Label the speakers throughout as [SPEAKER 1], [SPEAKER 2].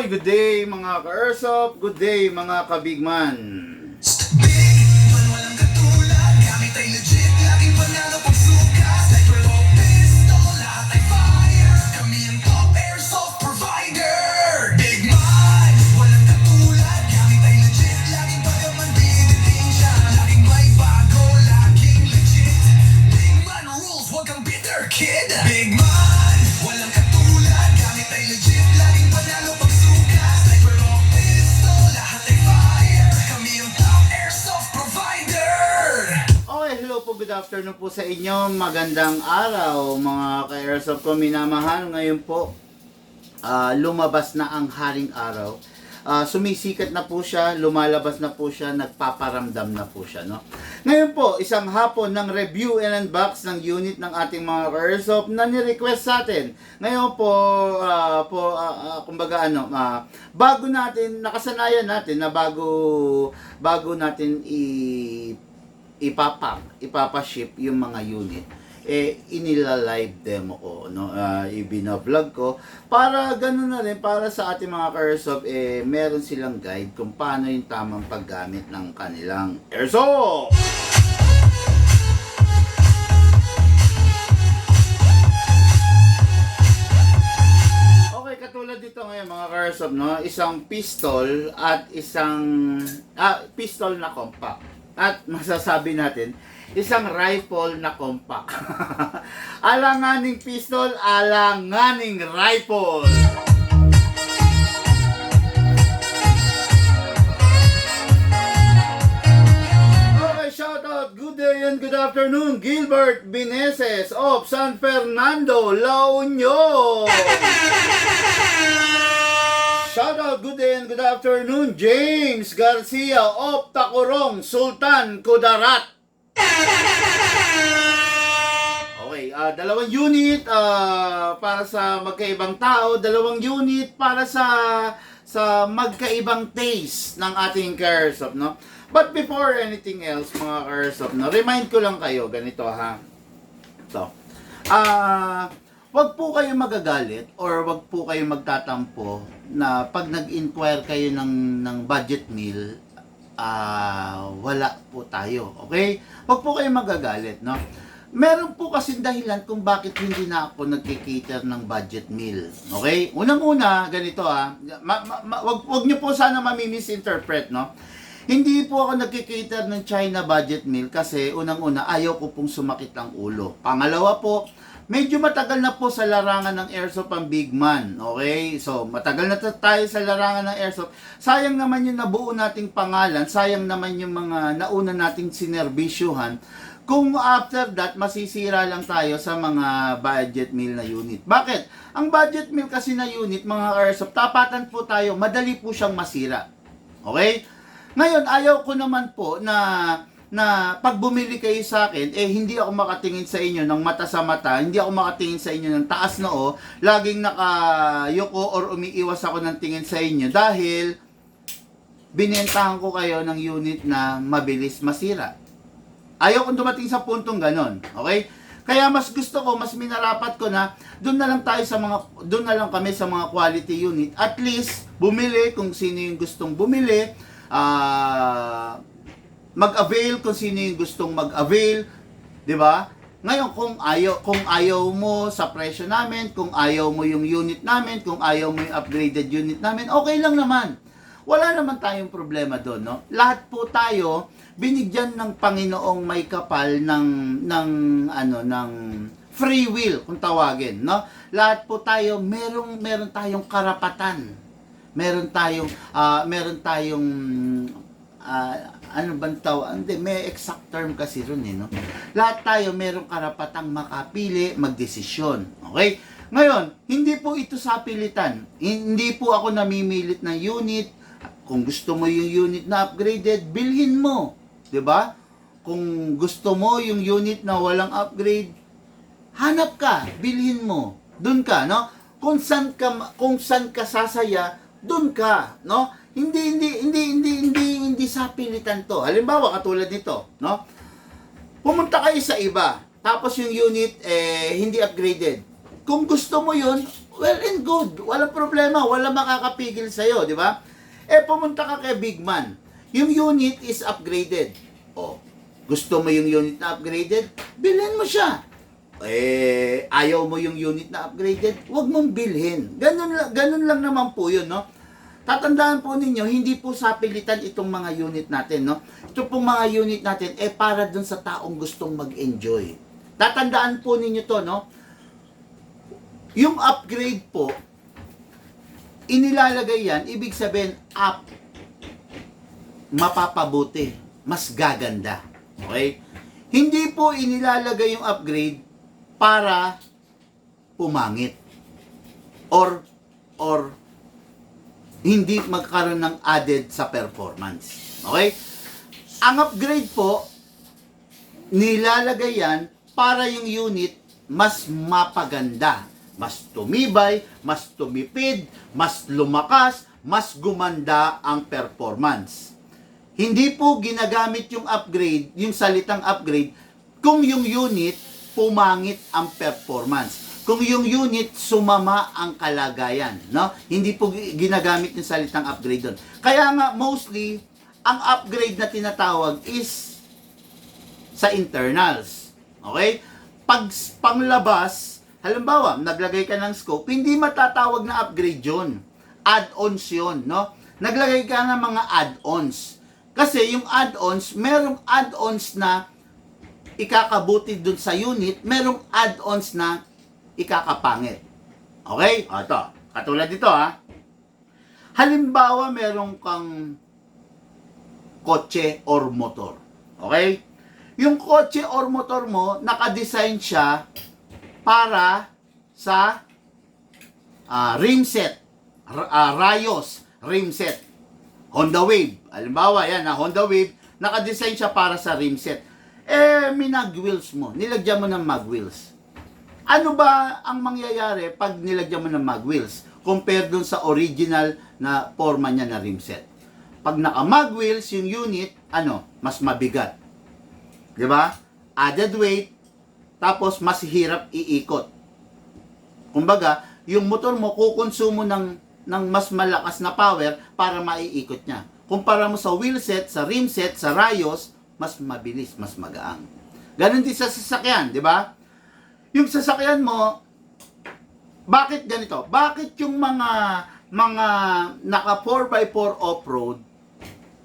[SPEAKER 1] Okay, good day mga ka-Airsoft, good day mga kabigman.
[SPEAKER 2] Walang katulad, gamit ay legit, laging panalo pagsukat. Sniper o pistol, lahat ay fire. Kami ang top airsoft provider. Big man, walang katulad, gamit ay legit, laging pagaman diditing siya. Laging may bago, laging legit. Big man rules, wag kang bitter kid. Big man, walang katulad, gamit ay legit, laging panalo pagsukat. Sniper o pistol, lahat ay fire. Kami ang top airsoft provider.
[SPEAKER 1] Okay, hello po, good afternoon po sa inyo. Magandang araw mga ka-Airsoft ko minamahal. Ngayon po, lumabas na ang haring araw. Sumisikat na po siya, lumalabas na po siya, nagpaparamdam na po siya, no? Ngayon po, isang hapon ng review and unbox ng unit ng ating mga ka-Airsoft na ni-request sa atin. Ngayon po, kumbaga bago natin, nakasanayan natin na bago natin ipapaship yung mga unit, inila-live demo ko, no? Ibina-vlog ko para ganun na rin, para sa ating mga ka-Airsoft, meron silang guide kung paano yung tamang paggamit ng kanilang Airsoft. Okay, katulad dito ngayon mga ka-Airsoft, no? Isang pistol at isang pistol na compact. At masasabi natin, isang rifle na compact. Alanganing pistol, alanganing rifle. Okay, shout out, good day and good afternoon, Gilbert Bineses of San Fernando, La Union. Shout out, good day and good afternoon, James Garcia of Tacorong, Sultan Kudarat. Okay, dalawang unit para sa magkaibang tao, dalawang unit para sa magkaibang taste ng ating ka-Airsoft, no? But before anything else, mga ka-Airsoft, no, remind ko lang kayo, ganito ha. So, wag po kayo magagalit or wag po kayo magtatampo na pag nag-inquire kayo ng budget meal, wala po tayo. Okay? Wag po kayo magagalit, no? Meron po kasi dahilan kung bakit hindi na ako nagki-cater ng budget meal. Okay? Unang-una, ganito wag niyo po sana mami-misinterpret, no? Hindi po ako nagki-cater ng China budget meal kasi unang-una, ayaw ko pong sumakit ang ulo. Pangalawa po, medyo matagal na po sa larangan ng Airsoft ang Big Man. Okay? So, matagal na tayo sa larangan ng Airsoft. Sayang naman yung nabuo nating pangalan. Sayang naman yung mga nauna nating sinerbisyuhan. Kung after that, masisira lang tayo sa mga budget meal na unit. Bakit? Ang budget meal kasi na unit, mga Airsoft, tapatan po tayo, madali po siyang masira. Okay? Ngayon, ayaw ko naman po na pag bumili kayo sa akin, hindi ako makatingin sa inyo ng mata sa mata, hindi ako makatingin sa inyo ng taas noo, laging nakayoko or umiiwas ako ng tingin sa inyo dahil binentahan ko kayo ng unit na mabilis masira. Ayaw kong dumating sa puntong ganon, okay? Kaya mas gusto ko, mas minarapat ko na doon na lang kami sa mga quality unit. At least bumili kung sino yung gustong bumili, mag-avail kung sino yung gustong mag-avail, 'di ba? Ngayon kung ayaw mo sa presyo namin, kung ayaw mo yung unit namin, kung ayaw mo yung upgraded unit namin, okay lang naman. Wala naman tayong problema doon, no? Lahat po tayo binigyan ng Panginoong may kapal ng free will kung tawagin, no? Lahat po tayo meron tayong karapatan. Meron tayong ano bang tawag? Hindi, may exact term kasi ron no? Lahat tayo merong karapatang makapili, magdesisyon. Okay? Ngayon, hindi po ito sapilitan. Hindi po ako namimilit ng unit. Kung gusto mo yung unit na upgraded, bilhin mo. 'Di ba? Kung gusto mo yung unit na walang upgrade, hanap ka, bilhin mo. Doon ka, no? Kung saan ka sasaya, doon ka, no? Hindi sa pilitan to. Halimbawa, katulad nito, no? Pumunta kayo sa iba, tapos yung unit hindi upgraded. Kung gusto mo yun, well and good. Walang problema. Walang makakapigil sa'yo, di ba? Pumunta ka kay Big Man. Yung unit is upgraded. Gusto mo yung unit na upgraded? Bilhin mo siya. Ayaw mo yung unit na upgraded? Huwag mong bilhin. Ganun lang naman po yun, no? Tatandaan po ninyo, hindi po sapilitan itong mga unit natin, no? Ito pong mga unit natin, para dun sa taong gustong mag-enjoy. Tatandaan po ninyo to, no? Yung upgrade po, inilalagay yan, ibig sabihin, mapapabuti, mas gaganda. Okay? Hindi po inilalagay yung upgrade para pumangit. Or hindi magkaroon ng added sa performance. Okay? Ang upgrade po, nilalagay yan para yung unit mas mapaganda, mas tumibay, mas tumipid, mas lumakas, mas gumanda ang performance. Hindi po ginagamit yung upgrade, yung salitang upgrade, kung yung unit pumangit ang performance. Kung yung unit sumama ang kalagayan, no? Hindi po ginagamit yung salitang upgrade doon. Kaya nga mostly ang upgrade na tinatawag is sa internals. Okay? Pag panglabas, halimbawa, naglagay ka ng scope, hindi matatawag na upgrade 'yon. Add-ons 'yon, no? Naglagay ka ng mga add-ons. Kasi yung add-ons, merong add-ons na ikakabuti dun sa unit, merong add-ons na ikakapangit. Okay? Ito. Katulad dito, ha. Halimbawa, merong kang kotse or motor. Okay? Yung kotse or motor mo, nakadesign siya para sa rim set. Rayos rim set. Honda Wave. Halimbawa, yan, Honda Wave, nakadesign siya para sa rim set. May mag-wheels mo. Nilagyan mo ng mag-wheels. Ano ba ang mangyayari pag nilagyan mo ng mag-wheels compared dun sa original na forma niya na rim set? Pag naka-mag-wheels yung unit, mas mabigat. Di ba? Added weight, tapos mas hirap iikot. Kumbaga, yung motor mo kukonsumo ng mas malakas na power para maiikot niya. Kumpara mo sa wheel set, sa rim set, sa rayos, mas mabilis, mas magaang. Ganon din sa sasakyan, di ba? Yung sasakyan mo, bakit ganito? Bakit yung mga naka 4x4 off-road,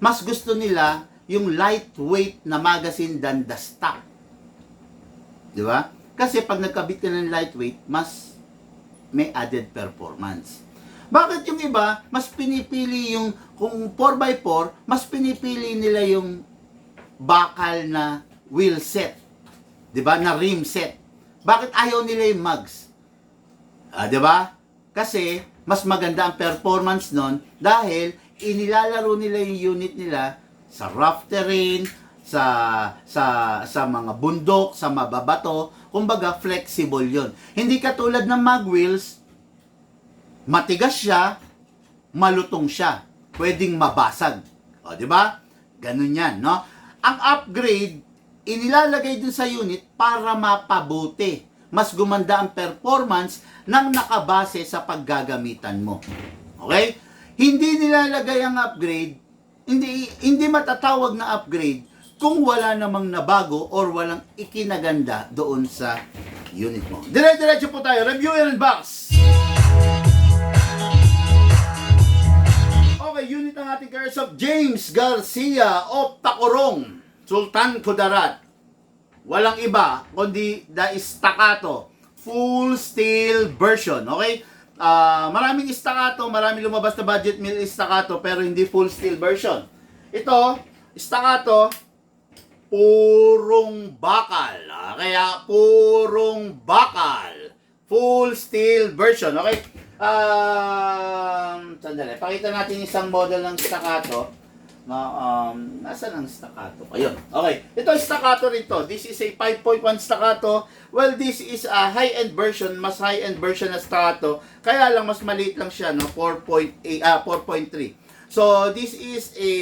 [SPEAKER 1] mas gusto nila yung lightweight na magazine than the stock? Di ba? Kasi pag nagkabit ka ng lightweight, mas may added performance. Bakit yung iba, mas pinipili yung, kung 4x4, mas pinipili nila yung bakal na wheel set. Diba? Na rim set. Bakit ayaw nila yung mugs? Diba? Kasi, mas maganda ang performance nun dahil inilalaro nila yung unit nila sa rough terrain, sa mga bundok, sa mababato. Kumbaga, flexible yon. Hindi katulad ng mag wheels, matigas siya, malutong siya. Pwedeng mabasag. Di ba? Ganun yan, no? Ang upgrade, inilalagay dun sa unit para mapabuti. Mas gumanda ang performance ng nakabase sa paggagamitan mo. Okay? Hindi nilalagay ang upgrade, hindi matatawag na upgrade kung wala namang nabago or walang ikinaganda doon sa unit mo. Dire-diretso po tayo. Review and unbox. Okay, unit ng ating Kershaw, James Garcia of Tacorong, Sultan Kudarat. Walang iba kundi the staccato full steel version. Okay? Maraming staccato, maraming lumabas na budget meal staccato pero hindi full steel version. Ito, staccato, purong bakal. Kaya purong bakal. Full steel version. Okay? Sandali. Pakita natin isang model ng staccato. Nasaan ang staccato? Ayun. Okay. Ito staccato rito. This is a 5.1 staccato. Well, this is a high-end version. Mas high-end version na staccato. Kaya lang mas maliit lang siya, no? 4.3. So, this is a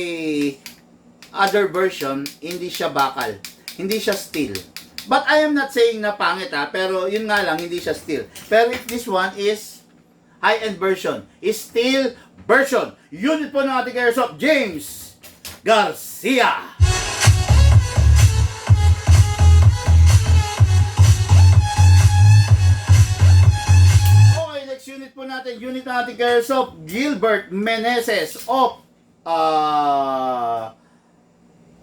[SPEAKER 1] other version. Hindi siya bakal. Hindi siya steel. But I am not saying na pangit, pero yun nga lang, hindi siya steel. Pero this one is high-end version, steel version. Unit po ng ating airsoft, James Garcia. Okay, next unit po natin, unit ng ating airsoft, Gilbert Meneses of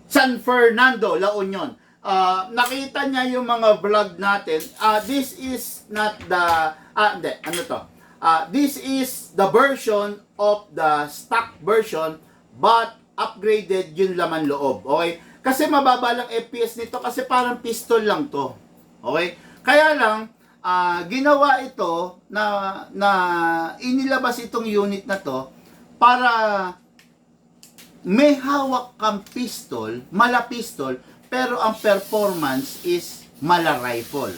[SPEAKER 1] San Fernando, La Union. Nakita niya yung mga vlog natin. This is not the hindi, ano to? This is the version of the stock version but upgraded yung laman loob. Okay? Kasi mababa lang FPS nito kasi parang pistol lang to. Okay? Kaya lang ginawa ito na inilabas itong unit na to para may hawak kang pistol, mala pistol, pero ang performance is mala rifle.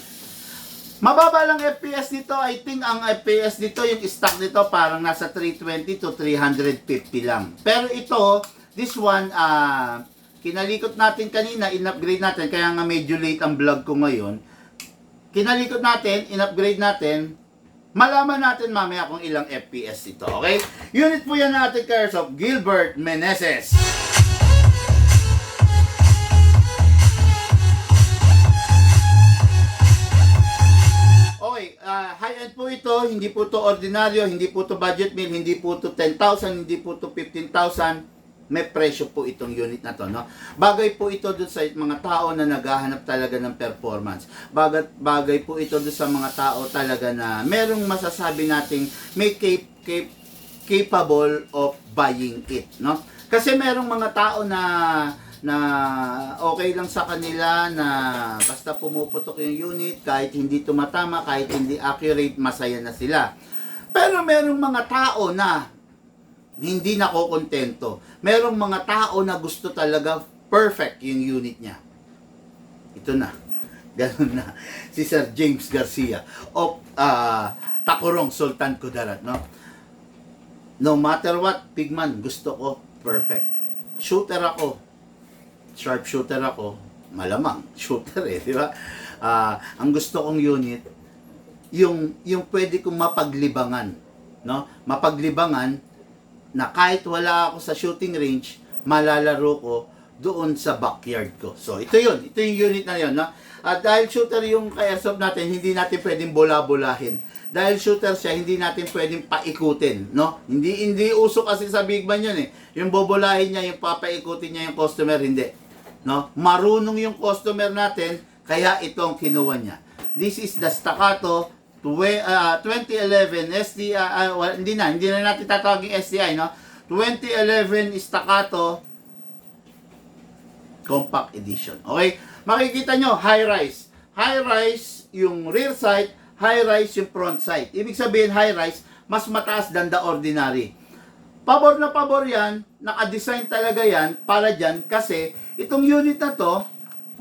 [SPEAKER 1] Mababa lang FPS nito. I think ang FPS nito, yung stock nito, parang nasa 320 to 350 lang. Pero ito, this one, kinalikot natin kanina, in-upgrade natin, kaya nga medyo late ang vlog ko ngayon. Kinalikot natin, in-upgrade natin, malaman natin mamaya kung ilang FPS ito, okay? Unit po yan natin, Airsoft Gilbert Meneses. Okay, high-end po ito, hindi po to ordinaryo, hindi po to budget meal, hindi po to 10,000, hindi po to 15,000. May presyo po itong unit na to, no? Bagay po ito dun sa mga tao na naghahanap talaga ng performance. Bagay po ito dun sa mga tao talaga na merong masasabi nating may capable of buying it, no? Kasi merong mga tao na okay lang sa kanila na basta pumuputok yung unit, kahit hindi tumatama, kahit hindi accurate, masaya na sila. Pero merong mga tao na hindi nakokontento. Merong mga tao na gusto talaga perfect yung unit niya. Ito na. Ganun na. Si Sir James Garcia of Tacorong, Sultan Kudarat, no? No matter what, Pigman, gusto ko perfect. Shooter ako. Sharpshooter ako. Malamang. Shooter di ba? Ang gusto kong unit, yung pwede kong mapaglibangan. No? Mapaglibangan na kahit wala ako sa shooting range, malalaro ko doon sa backyard ko. So, ito yun. Ito yung unit na yun. No? At dahil shooter yung airsoft natin, hindi natin pwedeng bola-bolahin. Dahil shooter siya, hindi natin pwedeng paikutin. No? Hindi uso kasi sa Big Man yun eh. Yung bobolahin niya, yung papaikutin niya yung customer, hindi. No? Marunong yung customer natin, kaya itong kinuha niya. This is the Staccato 2011 STI, hindi na natin tatawagin STI, no? 2011 Staccato Compact Edition. Okay? Makikita nyo, high rise. High rise yung rear sight, high rise yung front sight. Ibig sabihin, high rise, mas mataas than the ordinary. Pabor na pabor yan, naka-design talaga yan para dyan kasi itong unit na to,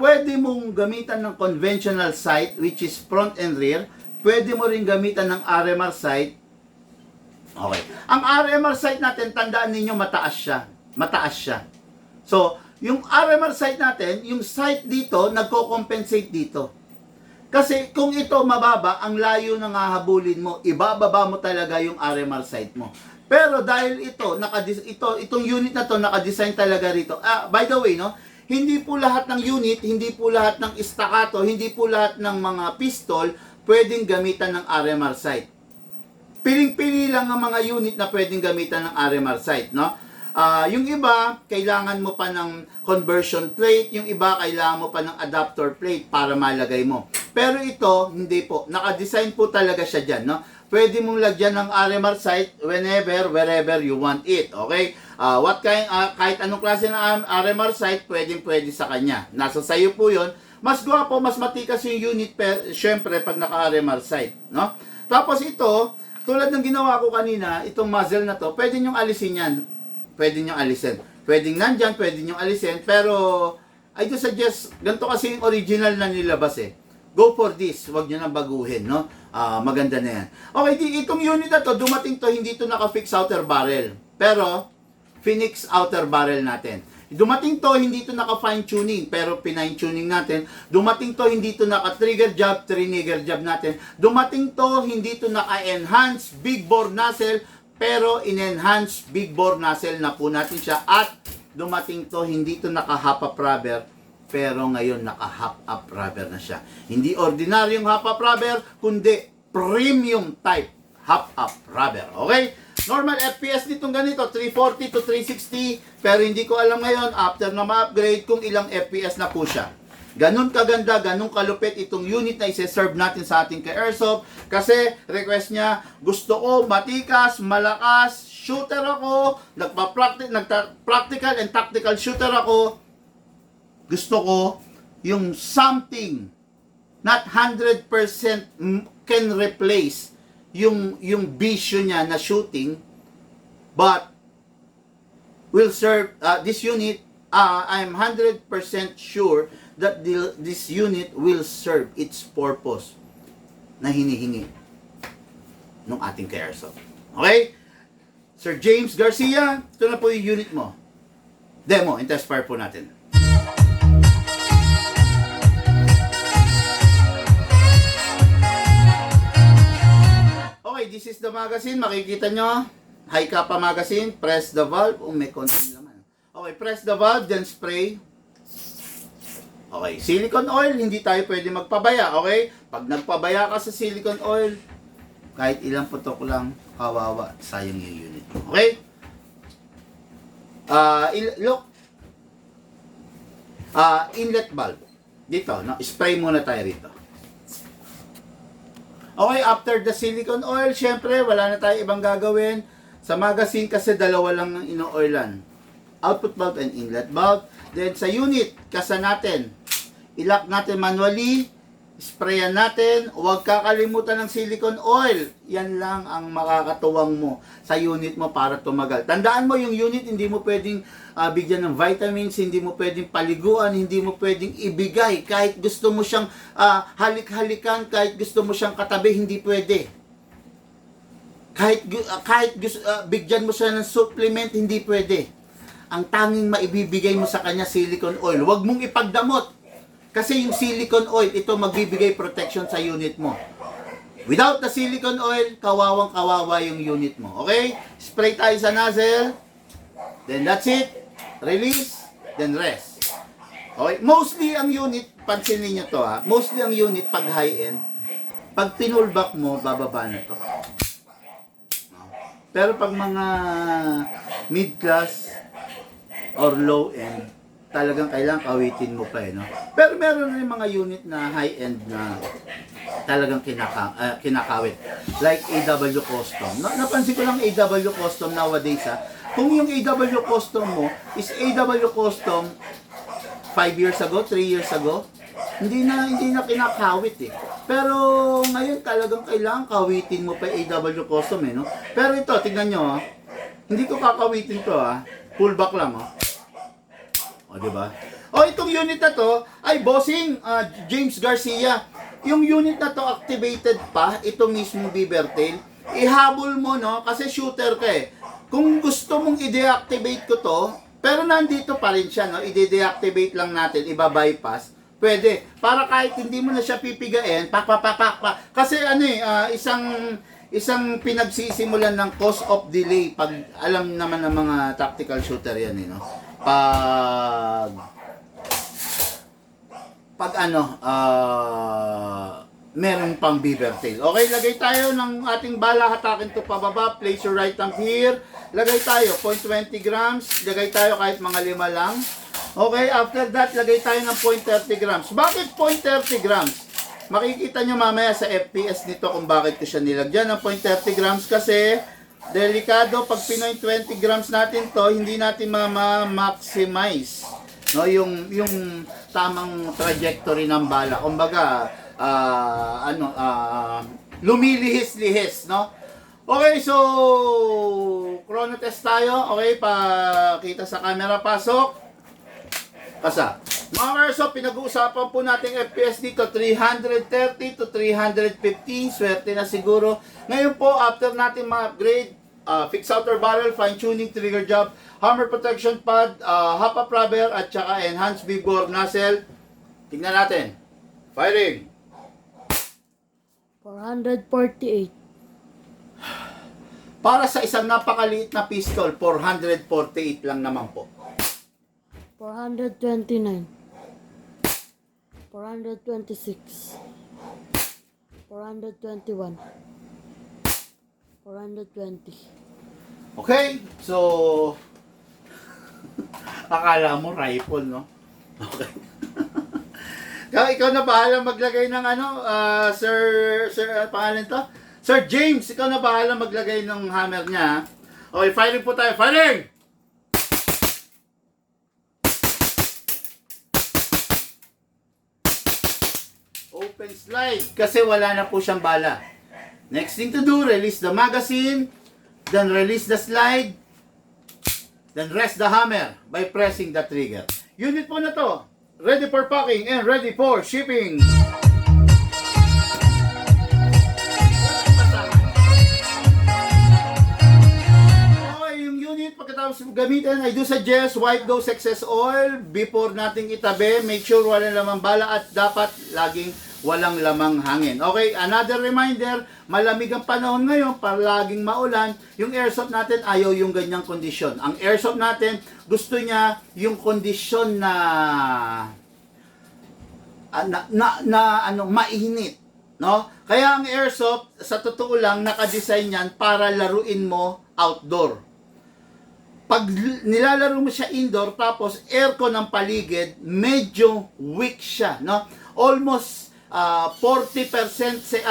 [SPEAKER 1] pwede mong gamitan ng conventional sight which is front and rear. Pwede mo rin gamitan ng RMR sight. Okay. Ang RMR sight natin, tandaan ninyo, mataas siya. Mataas siya. So, yung RMR sight natin, yung sight dito, nagko-compensate dito. Kasi kung ito mababa, ang layo na hahabulin mo, ibababa mo talaga yung RMR sight mo. Pero dahil itong unit na to, naka-design talaga rito. By the way, no, hindi po lahat ng unit, hindi po lahat ng Staccato, hindi po lahat ng mga pistol, pwedeng gamitan ng RMR sight. Piling-pili lang ang mga unit na pwedeng gamitan ng RMR sight, no? Yung iba, kailangan mo pa ng conversion plate, yung iba, kailangan mo pa ng adapter plate para malagay mo. Pero ito, hindi po. Naka-design po talaga siya dyan, no? Pwede mong lagyan ng RMR sight whenever, wherever you want it, okay? Kahit anong klase ng RMR sight, pwede sa kanya. Nasa sayo po yun. Mas gwapo, mas matikas yung unit, syempre, pag naka-RMR sight, no? Tapos ito, tulad ng ginawa ko kanina, itong muzzle na to, pwede nyong alisin yan. Pwede nyong alisin. Pwedeng nandyan, pwede nyong alisin, pero I do suggest, ganito kasi yung original na nilabas eh. Go for this, wag nyo nang baguhin, no? Maganda na yan. Okay, itong unit na to, dumating to, hindi to naka-fix outer barrel. Pero, Phoenix outer barrel natin. Dumating to, hindi to naka-fine tuning, pero pinine tuning natin. Dumating to, hindi to naka-trigger job, trigger job natin. Dumating to, hindi to naka-enhance big bore nozzle, pero in-enhance big bore nozzle na po natin siya. At dumating to, hindi to naka-half up rubber, pero ngayon naka-half up rubber na siya. Hindi ordinaryong half up rubber, kundi premium type half up rubber. Okay? Normal FPS nitong ganito, 340 to 360, pero hindi ko alam ngayon, after na ma-upgrade, kung ilang FPS na po siya. Ganun kaganda, ganun kalupit itong unit na isi-serve natin sa ating ka-airsoft. Kasi, request niya, gusto ko matikas, malakas, shooter ako, nagpa-practical and tactical shooter ako. Gusto ko yung something, not 100% can replace yung vision niya na shooting, but will serve this unit. I'm 100% sure that this unit will serve its purpose na hinihingi ng ating ka-airsoft. Okay? Sir James Garcia, ito na po yung unit mo. Demo and test fire po natin. Okay, this is the magazine. Makikita nyo, high kappa magazine. Press the valve. May konting laman. Okay, press the valve, then spray. Okay, silicone oil, hindi tayo pwede magpabaya. Okay, pag nagpabaya ka sa silicone oil, kahit ilang putok lang, kawawa, sayang yung unit. Okay? Look. Inlet valve. Dito, no? Spray muna tayo rito. Okay, after the silicone oil, syempre, wala na tayo ibang gagawin. Sa magazine kasi dalawa lang ang ino-oilan. Output valve and inlet valve. Then sa unit, kasa natin. I-lock natin manually. Sprayan natin. Huwag kakalimutan ng silicone oil. Yan lang ang makakatuwang mo sa unit mo para tumagal. Tandaan mo yung unit, hindi mo pwedeng bigyan ng vitamins, hindi mo pwedeng paliguan, hindi mo pwedeng ibigay. Kahit gusto mo siyang halik-halikan, kahit gusto mo siyang katabi, hindi pwede. Kahit bigyan mo siya ng supplement, hindi pwede. Ang tanging maibibigay mo sa kanya, silicone oil. Huwag mong ipagdamot. Kasi yung silicone oil, ito magbibigay protection sa unit mo. Without the silicone oil, kawawang-kawawa yung unit mo. Okay? Spray tayo sa nozzle. Then that's it. Release. Then rest. Okay? Mostly ang unit, pansinin nyo to ha. Mostly ang unit pag high-end, pag tinulbak mo, bababa na to. Pero pag mga mid-class or low-end, talagang kailangan kawitin mo pa no? Pero meron rin mga unit na high-end na talagang kinakawit. Like AW Custom. Napansin ko lang AW Custom nowadays ha. Kung yung AW Custom mo is AW Custom 5 years ago, 3 years ago, hindi na kinakawit eh. Pero ngayon talagang kailangan kawitin mo pa AW Custom no? Pero ito, tingnan nyo ha. Hindi ko kakawitin to ha. Pullback lang ha. O, diba? O, itong unit na to, ay bossing, James Garcia. Yung unit na to activated pa, ito mismo beaver tail. Ihabol mo, no? Kasi shooter ka eh. Kung gusto mong i-deactivate ko to, pero nandito pa rin siya, no? I-deactivate lang natin, iba-bypass. Pwede. Para kahit hindi mo na siya pipigain, pak. Kasi ano eh, isang pinagsisimulan ng cause of delay pag alam naman ng mga tactical shooter yan eh, no? Meron pang beaver tail. Okay, lagay tayo ng ating bala, hatakin to pababa, place your right thumb here. Lagay tayo 0.20 grams, lagay tayo kahit mga 5 lang. Okay, after that, lagay tayo ng 0.30 grams. Bakit 0.30 grams? Makikita nyo mamaya sa FPS nito kung bakit ko siya nilagyan ng 0.30 grams kasi delikado pag Pinoy 20 grams natin to, hindi natin ma-maximize no yung tamang trajectory ng bala. Kumbaga lumilihis-lihis, no? Okay, so chrono test tayo. Okay, pakita sa camera, pasok. Kasa. Mga Airsoft, pinag-uusapan po natin FPS dito, 330 to 350. Swerte na siguro. Ngayon po, after natin ma-upgrade, fix outer barrel, fine tuning, trigger job, hammer protection pad, hop-up rubber, at saka enhanced bore nozzle. Tingnan natin. Firing.
[SPEAKER 3] 448.
[SPEAKER 1] Para sa isang napakaliit na pistol, 448 lang naman po.
[SPEAKER 3] 429. 426. 421. 420.
[SPEAKER 1] Okay? So, akala mo rifle, no? Okay. Ikaw na bahala maglagay ng ano, pangalan to? Sir James, ikaw na bahala maglagay ng hammer niya. Okay, firing po tayo. Firing! Open slide. Kasi wala na po siyang bala. Next thing to do, release the magazine, then release the slide, then rest the hammer by pressing the trigger. Unit po na to. Ready for packing and ready for shipping. Okay, yung unit pagkatapos gamitin, I do suggest wipe those excess oil before nating itabi. Make sure walang lamang bala at dapat laging walang lamang hangin. Okay, another reminder, malamig ang panahon ngayon, palaging maulan, yung airsoft natin ayaw yung ganyang kondisyon. Ang airsoft natin, gusto niya yung kondisyon na mainit, no? Kaya ang airsoft, sa totoo lang, nakadesign yan para laruin mo outdoor. Pag nilalaro mo siya indoor, tapos aircon ng paligid, medyo weak siya, no? Almost 40%,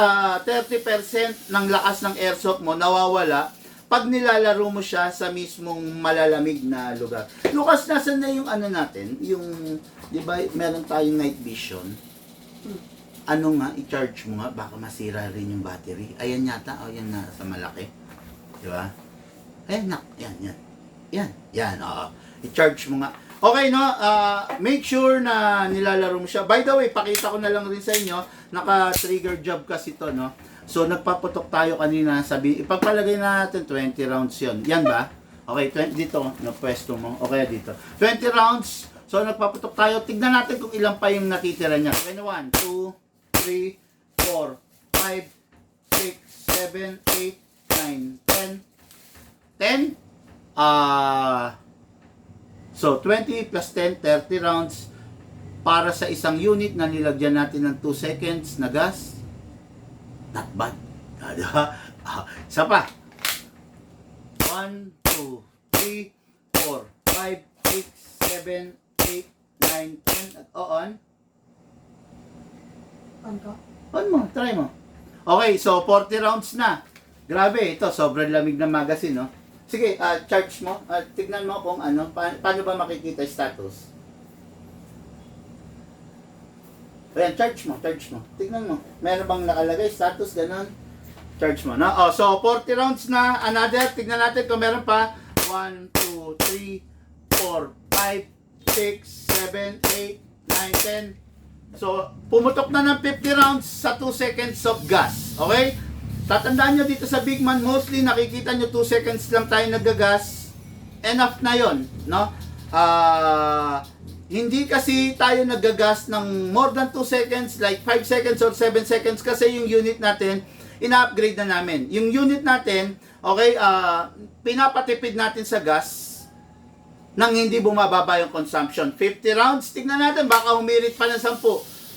[SPEAKER 1] 30% ng lakas ng airsoft mo nawawala pag nilalaro mo siya sa mismong malalamig na lugar. Lucas, nasan na yung ano natin? Yung, di ba, meron tayong night vision. Ano nga, i-charge mo nga, baka masira rin yung battery. Ayan yata, o yan na sa malaki. Di ba? Ayan, yan, oo. I-charge mo nga. Okay, no? Make sure na nilalaro mo siya. By the way, pakita ko na lang rin sa inyo, naka-trigger job kasi to, no? So, nagpaputok tayo kanina, ipagpalagay na natin 20 rounds yon. Yan ba? Okay, 20 dito, no, pwesto mo. Okay, dito. 20 rounds. So, nagpaputok tayo. Tignan natin kung ilan pa yung natitira niya. 21, 2, 3, 4, 5, 6, 7, 8, 9, 10. 10? So, 20 plus 10, 30 rounds para sa isang unit na nilagyan natin ng 2 seconds na gas. Not bad. Isa pa. 1, 2, 3, 4, 5, 6, 7, 8, 9, 10. At on. On mo. Try mo. Okay, so 40 rounds na. Grabe, ito. Sobrang lamig ng magazine, no? Sige, charge mo. Tignan mo kung ano. Paano ba makikita status? Ayan, charge mo. Tignan mo. Meron bang nakalagay? Status, ganun. Charge mo, no? Oh, so, 40 rounds na. Another. Tignan natin kung meron pa. 1, 2, 3, 4, 5, 6, 7, 8, 9, 10. So, pumutok na ng 50 rounds sa 2 seconds of gas. Okay? Tatandaan nyo dito sa Big Man, mostly nakikita nyo 2 seconds lang tayo nagagas. Enough na yon, no? Hindi kasi tayo nagagas ng more than 2 seconds, like 5 seconds or 7 seconds kasi yung unit natin, ina-upgrade na namin. Yung unit natin, okay, pinapatipid natin sa gas nang hindi bumababa yung consumption. 50 rounds, tignan natin, baka humirit pa ng 10.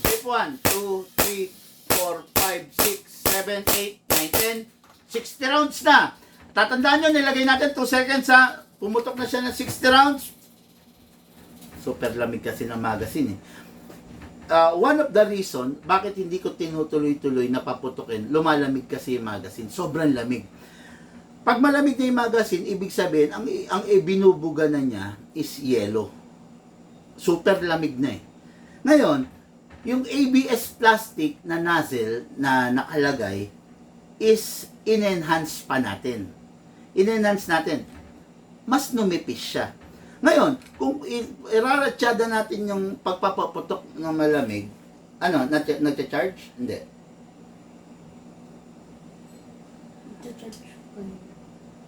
[SPEAKER 1] Tip 1, 2, 3, 4, 5, 6, 7, 8, 9, 10. 60 rounds na. Tatandaan nyo, nilagay natin 2 seconds ha. Pumutok na siya ng 60 rounds. Super lamig kasi ng magazine eh. One of the reason bakit hindi ko tinutuloy-tuloy na paputukin, lumalamig kasi yung magazine. Sobrang lamig. Pag malamig na yung magazine, ibig sabihin, ang binubuga na niya is yellow. Super lamig na eh. Ngayon, yung ABS plastic na nozzle na nakalagay is in-enhance pa natin. In-enhance natin. Mas numipis siya. Ngayon, kung iraratyada natin yung pagpapaputok ng malamig, ano, nagcha-charge? Hindi.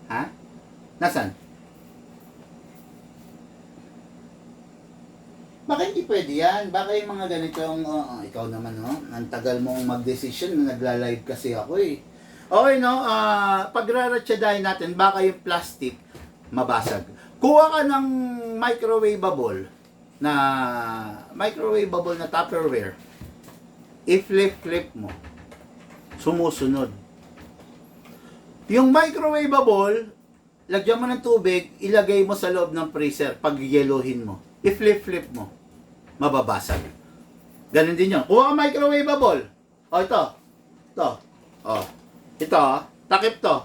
[SPEAKER 1] Ha? Nasaan? Baka hindi pwede yan. Baka yung mga ganitong, ikaw naman, no? Ang tagal mong mag-decision, nagla-live kasi ako eh. Okay, no? Pagraratsadahin natin, baka yung plastic mabasag. Kuha ka ng microwavable na Tupperware. I-flip mo. Sumusunod. Yung microwavable, lagyan mo ng tubig, ilagay mo sa loob ng freezer, pag-yeluhin mo. I-flip mo. Mababasag. Ganun din yun. Kuha ka microwavable. O, ito. Ito. O. Ito, takip to.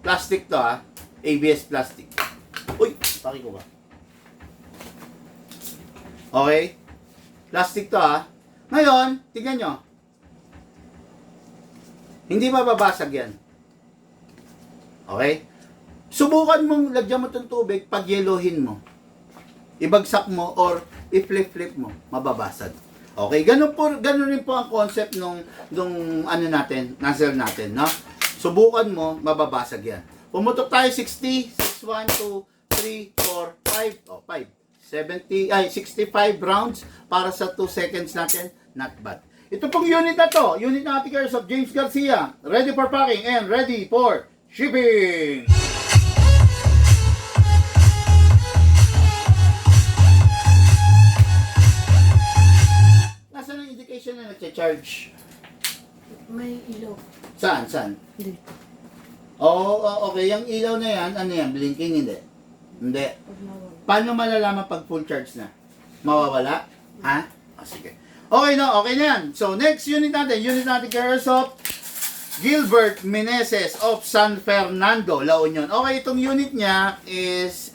[SPEAKER 1] Plastic to, ha. ABS plastic. Uy, paki ko ba? Okay? Plastic to, ha. Ngayon, tingnan nyo. Hindi mababasag yan. Okay? Subukan mong lagyan mo itong tubig, pag-yeluhin mo. Ibagsak mo or i-flip mo, mababasag. Okay, ganun rin po ang concept nung ano natin, nozzle natin, no? Subukan mo, mababasag yan. Pumutok tayo 60, 6, 1, 2, 3, 4, 5, 65 rounds para sa 2 seconds natin, not bad. Ito pong unit na to, unit na articles of James Garcia, ready for packing and ready for shipping! Nasaan ang indication na nagcha-charge?
[SPEAKER 3] May ilaw.
[SPEAKER 1] Saan?
[SPEAKER 3] Dito.
[SPEAKER 1] Okay. Yung ilaw na yan, ano yan? Blinking? Hindi.
[SPEAKER 3] Pag nawala.
[SPEAKER 1] Paano malalaman pag full charge na? Mawawala? Ha? Sige. Okay na yan. So, next unit natin cares of Gilbert Meneses of San Fernando, La Union. Okay, itong unit niya is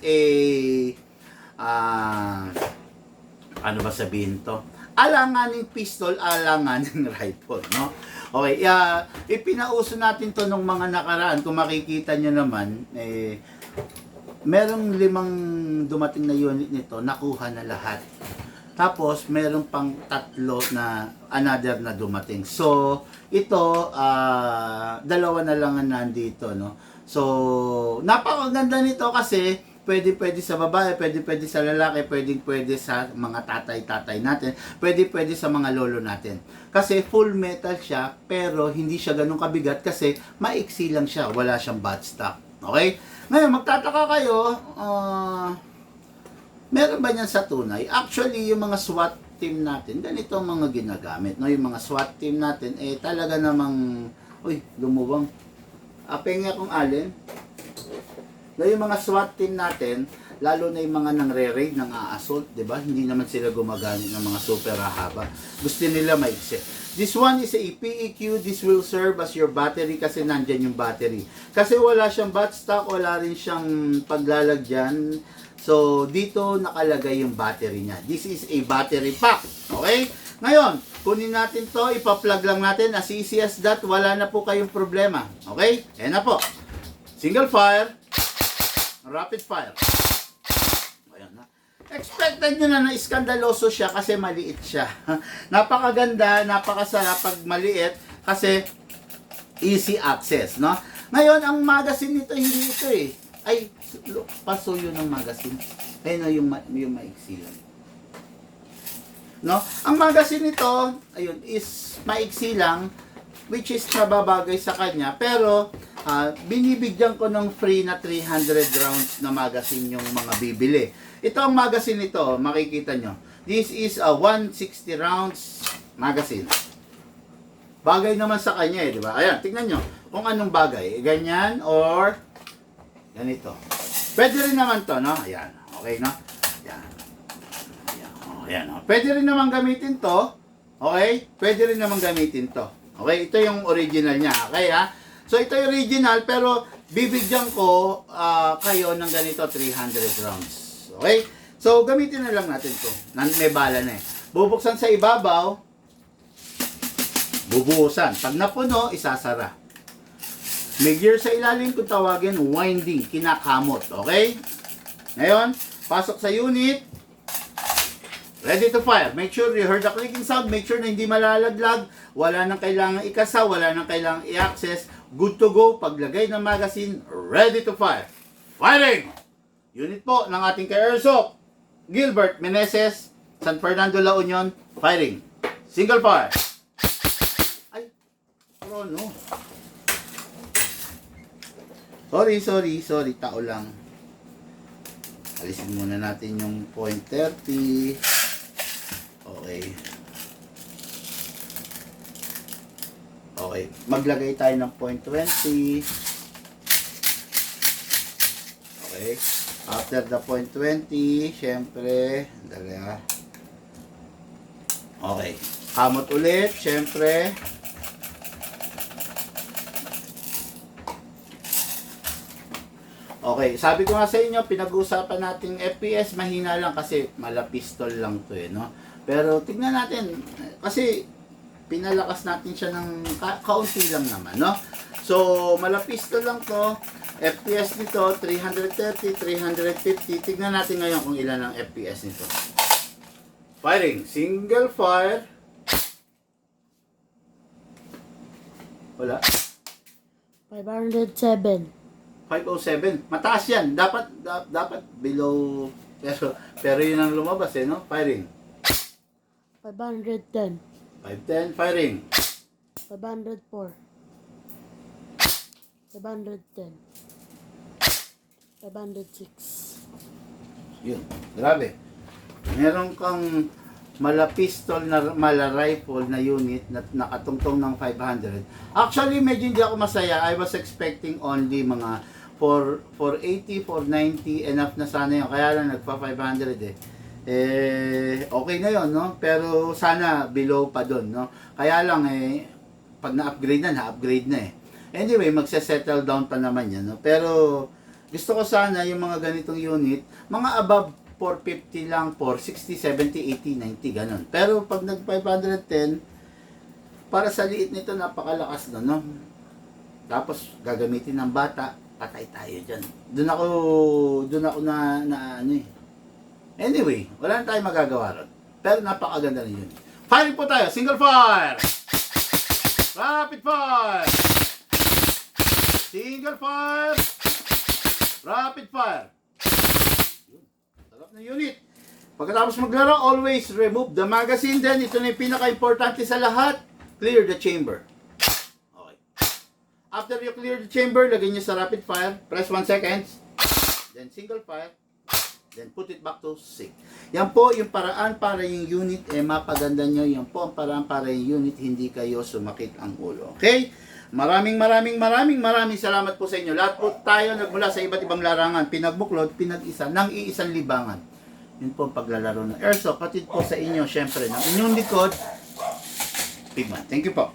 [SPEAKER 1] ano ba sabihin to? Alanganing pistol, alanganing rifle, no? Okay, ipinauso natin to nung mga nakaraan. Kung makikita nyo naman, merong 5 dumating na unit nito, nakuha na lahat. Tapos, merong pang 3 na another na dumating. So, ito, 2 na lang ang nandito, no? So, napakaganda nito kasi pwede sa babae, pwede sa lalaki, pwede sa mga tatay natin, pwede sa mga lolo natin. Kasi full metal siya, pero hindi siya ganun kabigat kasi maiksi lang siya, wala siyang buttstock. Okay? Ngayon, magtataka kayo, meron ba niyan sa tunay? Actually, yung mga SWAT team natin, ganito ang mga ginagamit. No? Yung mga SWAT team natin, talaga namang, lumuwang. Apengya kong alin. Na yung mga SWAT team natin, lalo na yung mga nangre-raid, nang a-assault, di ba? Hindi naman sila gumagamit ng mga super haba. Gusto nila maiksi. This one is a PEQ. This will serve as your battery kasi nandyan yung battery. Kasi wala siyang buttstock, wala rin siyang paglalagyan. So, dito nakalagay yung battery niya. This is a battery pack. Okay? Ngayon, kunin natin to, ipa-plug lang natin. As easy as that, wala na po kayong problema. Okay? Ayan na po. Single fire. Rapid fire. Ayan na. Expected nyo na iskandaloso siya kasi maliit siya. Napakaganda, napakasarap pag maliit kasi easy access, no? Ngayon, ang magazine nito hindi ito eh. Ay, paso yun ang magazine. Ayun yung maiksi lang. No? Ang magazine nito, ayun, is maiksi lang, which is nababagay sa kanya, pero binibigyan ko ng free na 300 rounds na magazine yung mga bibili. Ito ang magazine nito, makikita nyo. This is a 160 rounds magazine. Bagay naman sa kanya di ba? Ayan, tingnan nyo kung anong bagay. Ganyan or ganito. Pwede rin naman to, no? Ayan, okay, no? Ayan. Ayan, oh. Pwede rin naman gamitin to. Okay? Pwede rin naman gamitin to. Okay? Ito yung original niya. Okay, ha? So, ito yung original, pero bibigyan ko kayo ng ganito 300 rounds. Okay? So, gamitin na lang natin to. May bala na eh. Bubuksan sa ibabaw, bubuhusan. Pag napuno, isasara. May gear sa ilalim kung tawagin, winding, kinakamot. Okay? Ngayon, pasok sa unit. Ready to fire. Make sure you heard the clicking sound. Make sure na hindi malalaglag. Wala nang kailangan ikasa. Wala nang kailangan i-access. good to go. Paglagay ng magazine, ready to fire. Firing! Unit po ng ating ka-airsoft, Gilbert Meneses, San Fernando, La Union, firing. Single fire. Ay, oh no. Sorry, tao lang. Alisin muna natin yung .30. Okay. Okay, maglagay tayo ng .20. Okay. After the .20, syempre, dali ha. Okay. Kamot ulit, syempre. Okay, sabi ko nga sa inyo, pinag-uusapan natin FPS, mahina lang kasi malapistol lang to eh, no? Pero tignan natin, kasi pinalakas natin siya ng kaunti lang naman, no? So, malapistol lang to, FPS nito, 330, 350, tignan natin ngayon kung ilan ang FPS nito. Firing, single fire. Wala.
[SPEAKER 3] 507.
[SPEAKER 1] 507. Mataas yan. Dapat below. Pero yun ang lumabas eh, no? Firing.
[SPEAKER 3] 510.
[SPEAKER 1] 510. Firing.
[SPEAKER 3] 504. 510. 506.
[SPEAKER 1] Yun. Grabe. Meron kang mala-pistol na mala-rifle na unit na nakatungtong ng 500. Actually, medyo hindi ako masaya. I was expecting only mga 480, 490, enough na sana yun. Kaya lang nagpa 500 eh. Okay na yun, no? Pero sana below pa dun, no? Kaya lang eh, pag na-upgrade na eh. Anyway, magse-settle down pa naman yan, no? Pero gusto ko sana yung mga ganitong unit, mga above 450 lang, 460, 70, 80, 90, ganun. Pero pag nag 510, para sa liit nito, napakalakas na, no? Tapos, gagamitin ng bata, patay tayo dyan. Doon ako na ano eh. Anyway, wala na tayong magagawa ron. Pero napakaganda na yun. Firing po tayo, single fire! Rapid fire! Single fire! Rapid fire! Yun. Sarap na unit. Pagkatapos maglaro, always remove the magazine. Then, ito na yung pinaka-importante sa lahat. Clear the chamber. Okay. After you clear the chamber, lagay nyo sa rapid fire. Press 1 seconds. Then, single fire. Then, put it back to sync. Yan po yung paraan para yung unit mapaganda nyo. Yan po ang paraan para yung unit hindi kayo sumakit ang ulo. Okay? Maraming salamat po sa inyo. Lahat po tayo nagmula sa iba't ibang larangan, pinagbuklod, pinag-isa, ng iisang libangan. Yun po ang paglalaro ng airsoft. Patid po sa inyo, syempre, ng inyong likod, Pigman. Thank you po.